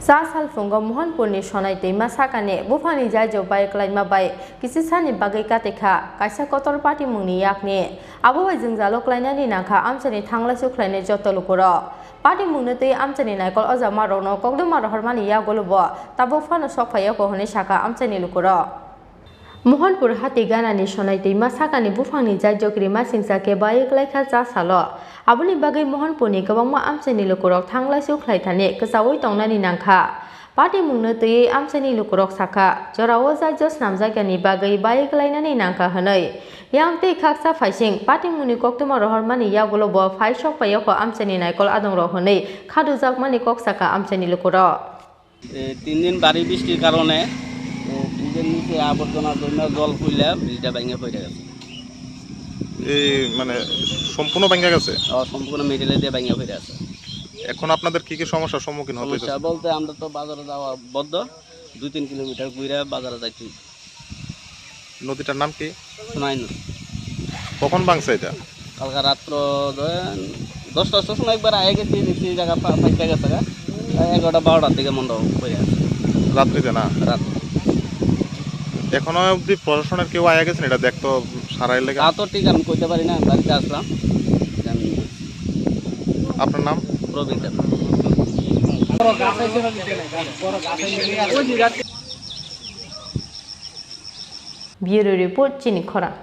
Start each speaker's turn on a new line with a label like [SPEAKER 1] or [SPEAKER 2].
[SPEAKER 1] Chasal Phungo Mohanpur ni Sonai twima Sakani buphangni Jaijo Kwlaikha bai kisi sani bagai katekha kaisa kotor party mungni yakni abo bai jingzalo klainani nakha amchani thanglasu khlaine joto lukuro party mungno tei amchani naikol oja marono kokduma rohormani yagolubo tabo phano sokphaya ko hone saka amchani lukuro Mohanpur hati gana ni Sonai twima Sakani buphangni Jaijo krima singsa bai Kwlaikha Chasalo aboni bagai Mohanpur ni gabangma amchani lukurok thanglasu khlaithani ksawi tongnani nangkha party mungno tei amchani lukurok saka jorao Jaijo snamjakani bagai bai klainani nangkha hanai yang tei khaksa phaising party mungni koktuma rohormani yagulobo phai sokpayoko amchani naikol adongrok hanai khadujakmani koksaka amchani lukuro
[SPEAKER 2] 3 দিন বাড়ি বৃষ্টির কারণে ব্রিজের নিচে আবর্জনার জন্য জল ফুইলা ব্রিজটা ভেঙে পড়ে গেছে
[SPEAKER 3] এই মানে সম্পূর্ণ ভেঙে গেছে
[SPEAKER 2] সম্পূর্ণ মেটেরিয়াল দিয়ে ভেঙে পড়ে আছে
[SPEAKER 3] এখন আপনাদের কি কি সমস্যার সম্মুখীন হতে হচ্ছে
[SPEAKER 2] বলতে আমরা তো বাজারে যাওয়া বদ্ধ 2-3 কিলোমিটার ঘুরে বাজারে যাইছি
[SPEAKER 3] নদীটার নাম কি
[SPEAKER 2] সোনাই নদী
[SPEAKER 3] কখন ভাঙছে এটা
[SPEAKER 2] কালকে রাত্র 10টার সময় একবার আগে গেছি দেখি জায়গা পাইতে গেছে 11টা-12টার দিকে মন্দ পড়ে আছে
[SPEAKER 3] রাত্রিতে না
[SPEAKER 2] রাত
[SPEAKER 3] এখনো অবধি প্রশাসনের কেউ আয়া গেছেন এটা দেখতো সারাই লেগে
[SPEAKER 2] তা তো ঠিক আমি কইতে পারি না বাড়িতে আসলাম
[SPEAKER 3] আপনার নাম
[SPEAKER 2] প্রবীণ
[SPEAKER 1] Bureau Report Chini Khorang